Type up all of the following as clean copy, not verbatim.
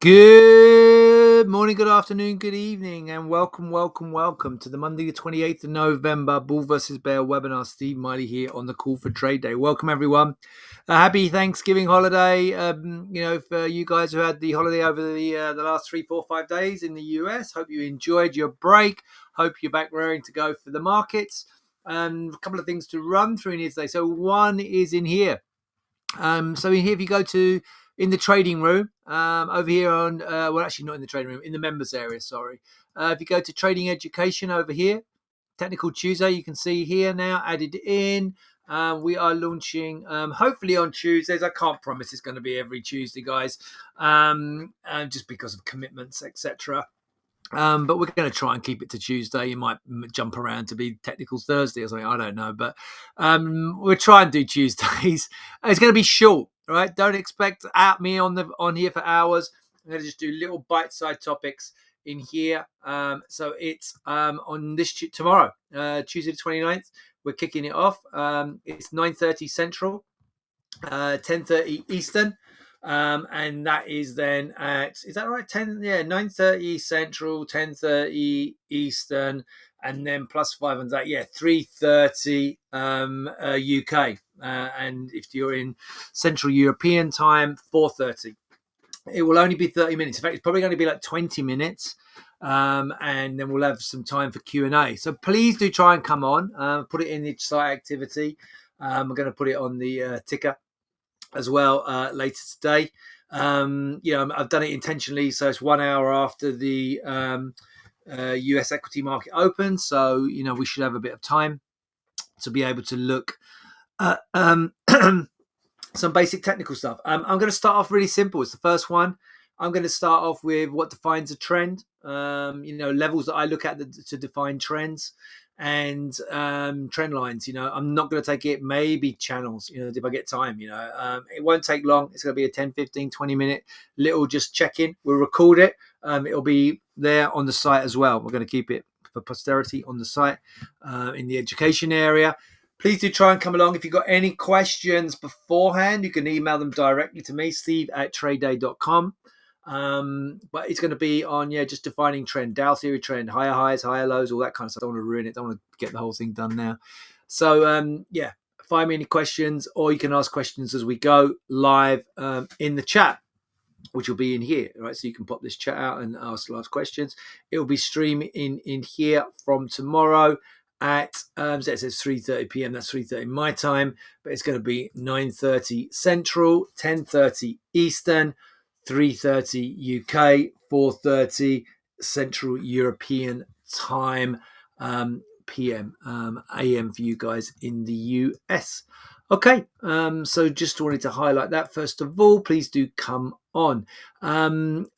Good morning, good afternoon, good evening, and welcome to the Monday, the 28th of November, Bull versus Bear webinar. Steve Miley here on the Call for Trade Day. Welcome, everyone. Happy Thanksgiving holiday. For you guys who had the holiday over the last 3, 4, 5 days in the US, hope you enjoyed your break. Hope you're back raring to go for the markets. A couple of things to run through in here today. So one is in here. So in here, if you go to in the trading room, over here on, actually not in the trading room, in the members area, sorry. If you go to trading education over here, Technical Tuesday, you can see here now added in. We are launching hopefully on Tuesdays. I can't promise it's going to be every Tuesday, guys, just because of commitments, etc. But we're going to try and keep it to Tuesday. You might jump around to be Technical Thursday or something. I don't know. But we'll try and do Tuesdays. It's going to be short, right? Don't expect me on here for hours. I'm going to just do little bite-sized topics in here. So it's on this tomorrow, Tuesday the 29th. We're kicking it off. It's 9:30 Central, 10:30 Eastern. And that is then is that right? 9:30 Central, 10:30 Eastern, and then +5 on that. 3:30 UK. And if you're in Central European time, 4:30. It will only be 30 minutes. In fact, it's probably going to be like 20 minutes. And then we'll have some time for Q&A. So please do try and come on. Put it in the site activity. We're going to put it on the ticker as well later today. I've done it intentionally, so it's 1 hour after the US equity market opens. So we should have a bit of time to be able to look at some basic technical stuff. I'm going to start off really simple. It's the first one. I'm going to start off with what defines a trend. Levels that I look at to define trends. And trend lines. I'm not going to take it, maybe channels, if I get time. It won't take long. It's going to be a 10, 15, 20 minute little just check-in. We'll record it. It'll be there on the site as well. We're going to keep it for posterity on the site in the education area. Please do try and come along. If you've got any questions beforehand, you can email them directly to me, steve@tradeday.com. But it's going to be on just defining trend, Dow theory trend, higher highs, higher lows, all that kind of stuff. I don't want to ruin it. Don't want to get the whole thing done now. So find me any questions, or you can ask questions as we go live in the chat, which will be in here, right? So you can pop this chat out and ask last questions. It will be streaming in here from tomorrow at it says 3:30 p.m. That's 3:30 my time, but it's going to be 9:30 Central, 10:30 Eastern, 3:30 UK, 4:30 Central European time, PM, AM for you guys in the US. Okay, so just wanted to highlight that first of all. Please do come on.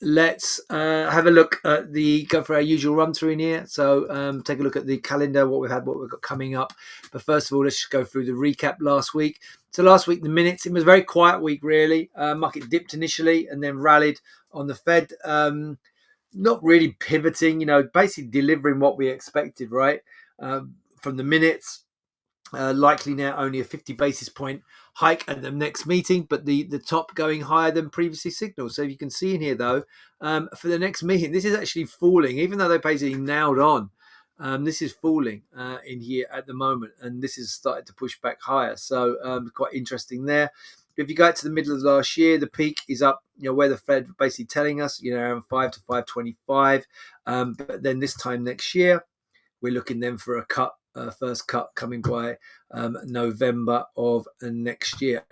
Let's have a look at go for our usual run through in here. So take a look at the calendar, what we've got coming up. But first of all, let's just go through the recap last week. So last week, the minutes, it was a very quiet week, really. Market dipped initially and then rallied on the Fed. Not really pivoting, basically delivering what we expected, right? From the minutes. Likely now only a 50 basis point hike at the next meeting, but the top going higher than previously signaled. So you can see in here, though, for the next meeting, this is actually falling, even though they basically nailed on. This is falling in here at the moment, and this is started to push back higher. So quite interesting there. If you go out to the middle of last year, the peak is up, where the Fed basically telling us, around 5 to 525. But then this time next year, we're looking then for a cut. First cut coming by November of next year.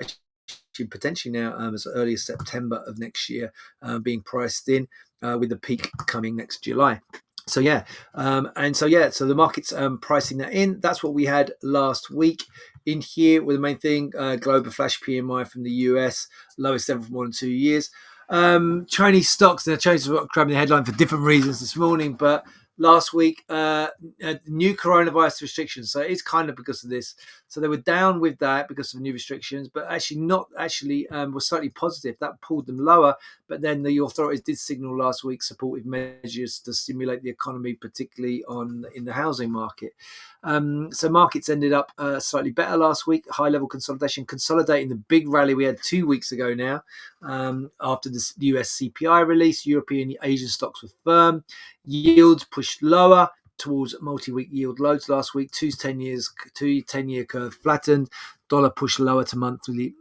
Actually, potentially now as early as September of next year, being priced in with the peak coming next July. So so the market's pricing that in. That's what we had last week in here with the main thing, global flash PMI from the US, lowest ever for more than 2 years. Chinese stocks, the Chinese are grabbing the headline for different reasons this morning, but last week, new coronavirus restrictions. So it's kind of because of this. So they were down with that because of new restrictions, but actually not actually was slightly positive. That pulled them lower. But then the authorities did signal last week supportive measures to stimulate the economy, particularly in the housing market. So markets ended up slightly better last week. High level consolidation, consolidating the big rally we had 2 weeks ago now. After the US CPI release, European Asian stocks were firm. Yields pushed lower towards multi-week yield lows last week. Two 10-year curve flattened. Dollar pushed lower to monthly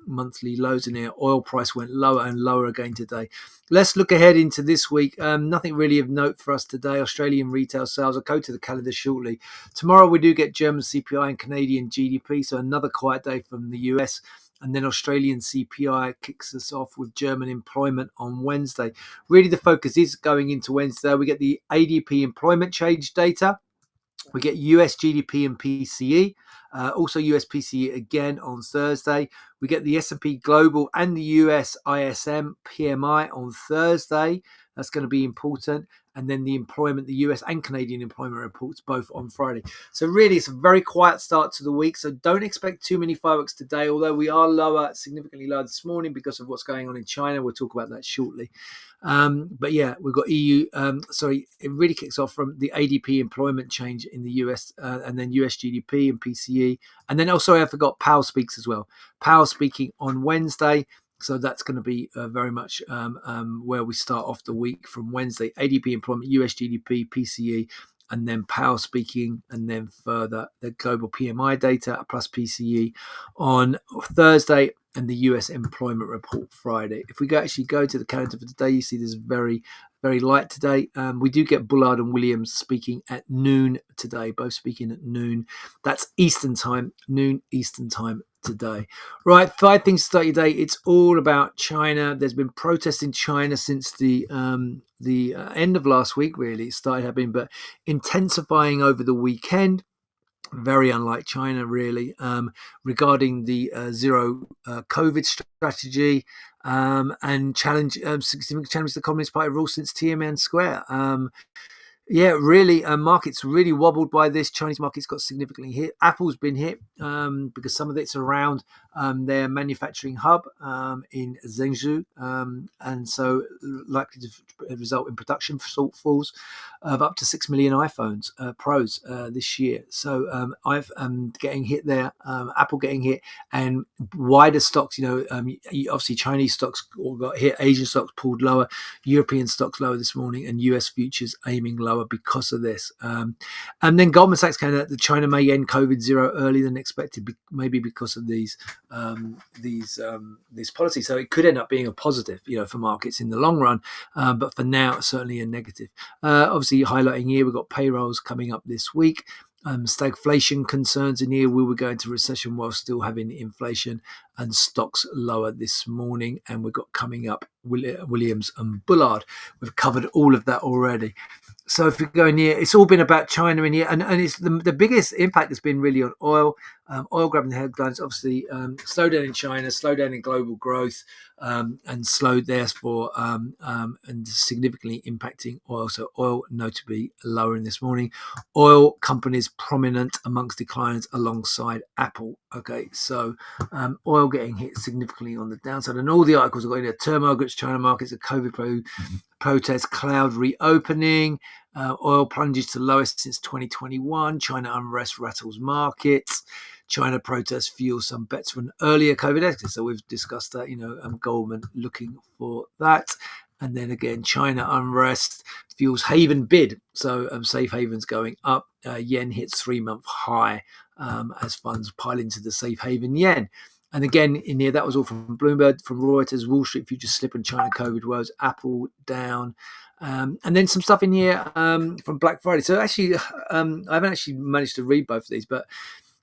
lows in here. Oil price went lower and lower again today. Let's look ahead into this week. Nothing really of note for us today. Australian retail sales. I'll go to the calendar shortly. Tomorrow we do get German CPI and Canadian GDP, so another quiet day from the US. And then Australian CPI kicks us off with German employment on Wednesday. Really, the focus is going into Wednesday. We get the ADP employment change data. We get US GDP and PCE, also US PCE again on Thursday. We get the S&P Global and the US ISM PMI on Thursday. That's going to be important. And then the US and Canadian employment reports both on Friday. So really, it's a very quiet start to the week. So don't expect too many fireworks today, although we are significantly lower this morning because of what's going on in China. We'll talk about that shortly. But yeah, we've got it really kicks off from the ADP employment change in the US and then US GDP and PCE. And then also, I forgot Powell speaks as well. Powell speaking on Wednesday. So that's going to be very much where we start off the week from Wednesday. ADP employment, US GDP, PCE, and then Powell speaking, and then further the global PMI data plus PCE on Thursday, and the US employment report Friday. If we actually go to the calendar for today, you see there's very, very light today. We do get Bullard and Williams speaking at noon today, both speaking at noon. That's Eastern time, noon Eastern time today. Right, 5 things to start your day. It's all about China. There's been protests in China since the end of last week, really. It started happening, but intensifying over the weekend. Very unlike China, really, regarding the zero COVID strategy and significant challenge to the Communist Party rule since Tiananmen Square. Markets really wobbled by this. Chinese markets got significantly hit. Apple's been hit because some of it's around their manufacturing hub in Zhengzhou, and so likely to result in production shortfalls of up to 6 million iPhones Pros this year. So I've getting hit there, Apple getting hit, and wider stocks. Obviously Chinese stocks all got hit. Asian stocks pulled lower. European stocks lower this morning, and US futures aiming lower because of this. And then Goldman Sachs came out that China may end COVID zero earlier than expected, maybe because of these policies. So it could end up being a positive, for markets in the long run. But for now, certainly a negative. Obviously, highlighting here, we've got payrolls coming up this week. Stagflation concerns in here. We were going to recession while still having inflation, and stocks lower this morning. And we've got coming up Williams and Bullard. We've covered all of that already. So if we go in here, it's all been about China in here, and it's the biggest impact has been really on oil. Oil grabbing the headlines, obviously slowdown in China, slowdown in global growth, and slowed therefore and significantly impacting oil. So oil notably lowering this morning. Oil companies prominent amongst declines alongside Apple. Okay, so oil getting hit significantly on the downside, and all the articles are going into turmoil against China markets, a COVID protest, cloud reopening. Oil plunges to lowest since 2021. China unrest rattles markets. China protests fuel some bets for an earlier COVID exit. So we've discussed that, Goldman looking for that. And then again, China unrest fuels haven bid. So safe havens going up. Yen hits 3-month high as funds pile into the safe haven yen. And again, in here, that was all from Bloomberg, from Reuters, Wall Street futures slip and China COVID woes, Apple down. And then some stuff in here from Black Friday. So actually, I haven't actually managed to read both of these, but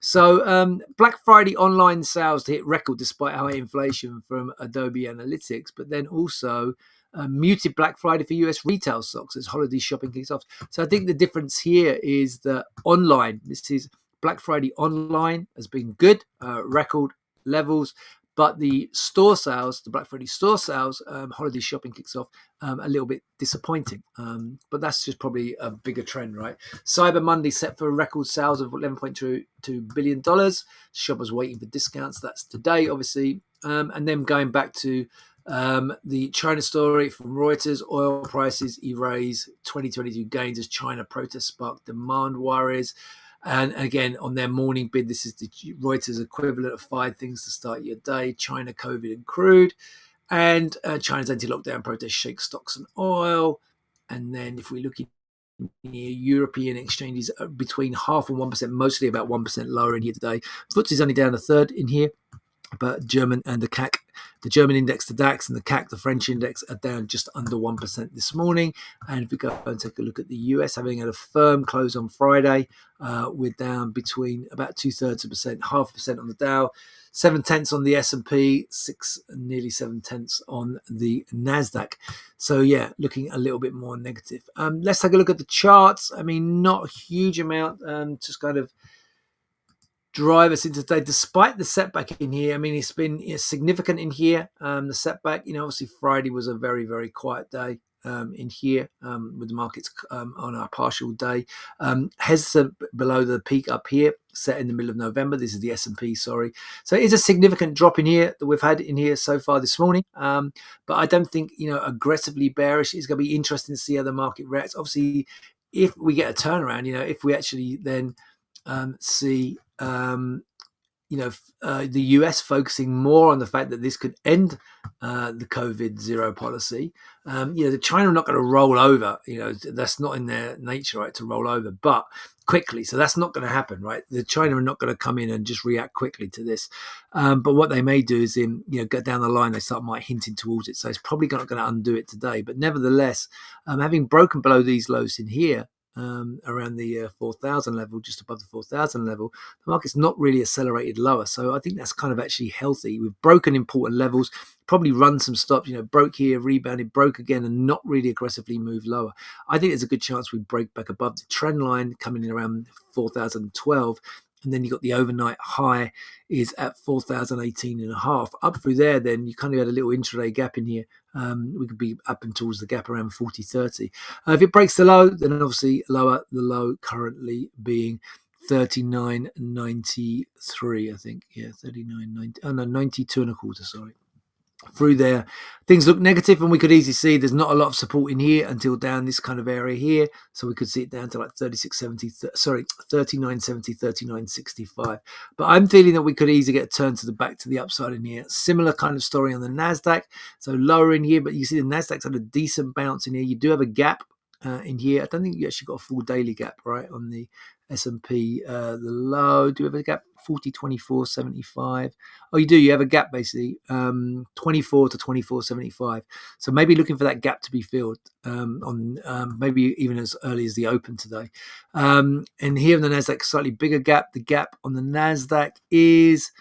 so Black Friday online sales hit record despite high inflation from Adobe Analytics, but then also muted Black Friday for US retail stocks as holiday shopping kicks off. So I think the difference here is that this is Black Friday online has been good, record levels, but the store sales, the Black Friday store sales, holiday shopping kicks off a little bit disappointing. But that's just probably a bigger trend, right? Cyber Monday set for record sales of $11.2 billion. Shoppers waiting for discounts. That's today, obviously. And then going back to the China story from Reuters, oil prices erase 2022 gains as China protests spark demand worries. And again, on their morning bid, this is the Reuters equivalent of 5 things to start your day: China, COVID, and crude. And China's anti-lockdown protests shake stocks and oil. And then if we look at European exchanges, between 0.5% and 1%, mostly about 1% lower in here today. FTSE's only down a third in here. But German and the CAC, the German index, the DAX, and the CAC, the French index, are down just under 1% this morning. And if we go and take a look at the US, having had a firm close on Friday, we're down between about 0.2%, 0.5% on the Dow, 0.7 on the S&P, nearly 0.7 on the Nasdaq. So yeah, looking a little bit more negative. Let's take a look at the charts. I mean, not a huge amount, just kind of drive us into today, despite the setback in here. I mean, it's been significant in here. The setback, obviously Friday was a very, very quiet day in here with the markets on our partial day. Hesitant below the peak up here, set in the middle of November. This is the S&P, sorry. So it is a significant drop in here that we've had in here so far this morning. But I don't think, aggressively bearish. It's going to be interesting to see how the market reacts. Obviously, if we get a turnaround, if we actually then see the US focusing more on the fact that this could end the COVID zero policy. The China are not going to roll over. That's not in their nature, right, to roll over, but quickly. So that's not going to happen, right? The China are not going to come in and just react quickly to this. But what they may do is, go down the line, they might hinting towards it. So it's probably not going to undo it today. But nevertheless, having broken below these lows in here, around the 4,000 level, just above the 4,000 level, the market's not really accelerated lower. So I think that's kind of actually healthy. We've broken important levels, probably run some stops, broke here, rebounded, broke again, and not really aggressively moved lower. I think there's a good chance we break back above the trend line, coming in around 4,012. And then you got the overnight high is at 4,018 and a half. Up through there, then you kind of had a little intraday gap in here. We could be up and towards the gap around 40.30. If it breaks the low, then obviously lower. The low currently being 39.93, I think. Yeah, 39.90. Oh no, 92 and a quarter. Sorry. Through there, things look negative, and we could easily see there's not a lot of support in here until down this kind of area here. So we could see it down to like 39.70, 39.65. But I'm feeling that we could easily get a turn to the back to the upside in here. Similar kind of story on the Nasdaq. So lower in here, but you see the Nasdaq's had a decent bounce in here. You do have a gap in here. I don't think you actually got a full daily gap, right, on the S&P. The low, do you have a gap? 40.24.75. Oh, you do. You have a gap basically, 24 to 24.75. So maybe looking for that gap to be filled on maybe even as early as the open today. And here on the Nasdaq, slightly bigger gap. The gap on the Nasdaq is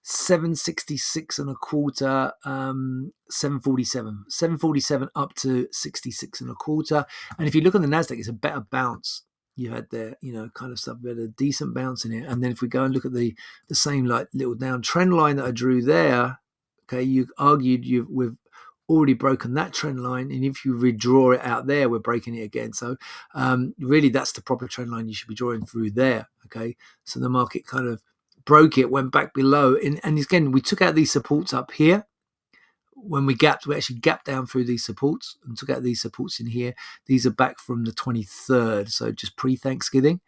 766 and a quarter, 747 up to 66 and a quarter. And if you look on the Nasdaq, it's a better bounce you had there, kind of stuff. We had a decent bounce in it. And then if we go and look at the same like little down trend line that I drew there, okay, you argued we've already broken that trend line, and if you redraw it out there, we're breaking it again. So really that's the proper trend line you should be drawing through there. Okay, so the market kind of broke it, went back below, and again we took out these supports up here. When we actually gapped down through these supports and took out these supports in here. These are back from the 23rd, so just pre-Thanksgiving.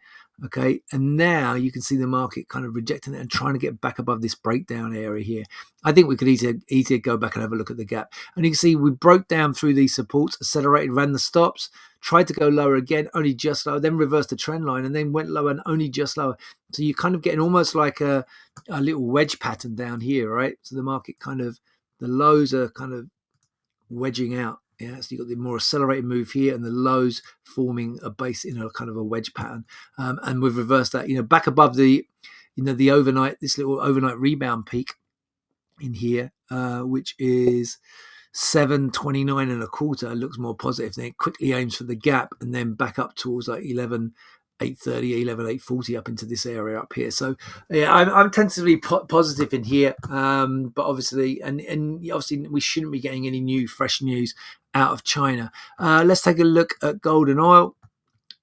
Okay, and now you can see the market kind of rejecting it and trying to get back above this breakdown area here. I think we could easier go back and have a look at the gap. And you can see we broke down through these supports, accelerated, ran the stops, tried to go lower again, only just lower, then reversed the trend line, and then went lower and only just lower. So you're kind of getting almost like a little wedge pattern down here, right? So the market kind of, the lows are kind of wedging out. Yeah, so you've got the more accelerated move here, and the lows forming a base in a kind of a wedge pattern. And we've reversed that, back above the, the overnight, this little overnight rebound peak in here, which is 729 and a quarter. Looks more positive. Then it quickly aims for the gap and then back up towards like 11.80 830, 11, 840 up into this area up here. So yeah, I'm tentatively positive in here, but obviously, and obviously, we shouldn't be getting any new fresh news out of China. Let's take a look at gold and oil.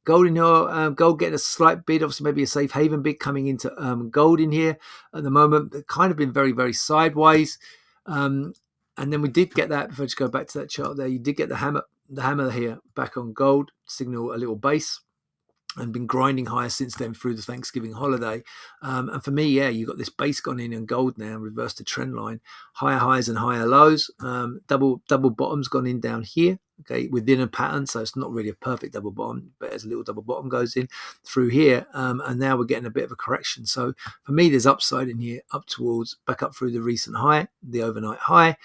Gold in here, gold getting a slight bid, obviously maybe a safe haven bid coming into gold in here at the moment. They've kind of been very, very sideways. And then we did get that, if I just go back to that chart there, you did get the hammer here back on gold, signal a little base, and been grinding higher since then through the Thanksgiving holiday. And for me, yeah, you've got this base gone in gold now, reversed the trend line, higher highs and higher lows, double bottoms gone in down here, okay, within a pattern. So it's not really a perfect double bottom, but as a little double bottom goes in through here. And now we're getting a bit of a correction. So for me, there's upside in here, up towards, back up through the recent high. The overnight high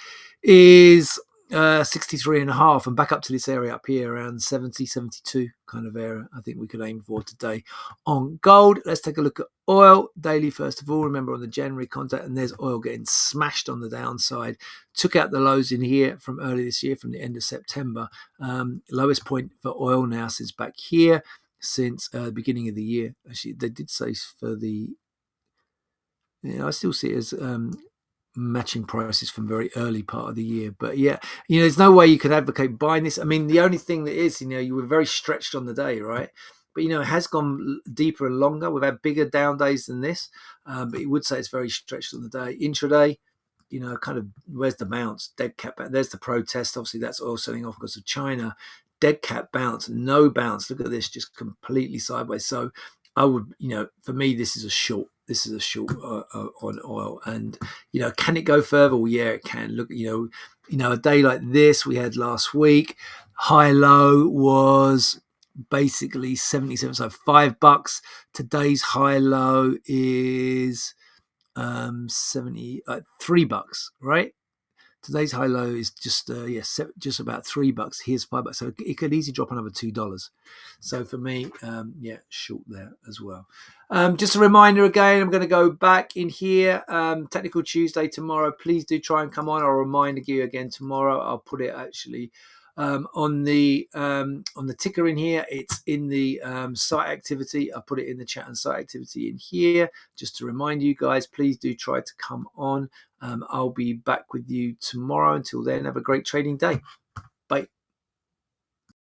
is 63.5 and back up to this area up here around 70, 72 kind of area. I think we could aim for today on gold. Let's take a look at oil daily first of all. Remember on the January contact, and there's oil getting smashed on the downside. Took out the lows in here from early this year, from the end of September. Lowest point for oil now since back here, since the beginning of the year. Actually, they did say for the, I still see it as matching prices from very early part of the year. But yeah, there's no way you could advocate buying this. I mean, the only thing that is, you were very stretched on the day, right? But it has gone deeper and longer. We've had bigger down days than this, but you would say it's very stretched on the day. Intraday, kind of, where's the bounce? Dead cat back. There's the protest. Obviously, that's all selling off because of China. Dead cat bounce, no bounce. Look at this, just completely sideways. So I would, for me, this is a short. This is a short on oil, and can it go further? Well, yeah, it can. Look, a day like this we had last week, high low was basically 77, so $5. Today's high low is 70, $3, right? Today's high low is just just about $3. Here's $5, so it could easily drop another $2. So for me, short there as well. Just a reminder again, I'm going to go back in here. Technical Tuesday tomorrow. Please do try and come on. I'll remind you again tomorrow. I'll put it actually on the ticker in here. It's in the site activity. I'll put it in the chat and site activity in here. Just to remind you guys, please do try to come on. I'll be back with you tomorrow. Until then, have a great trading day.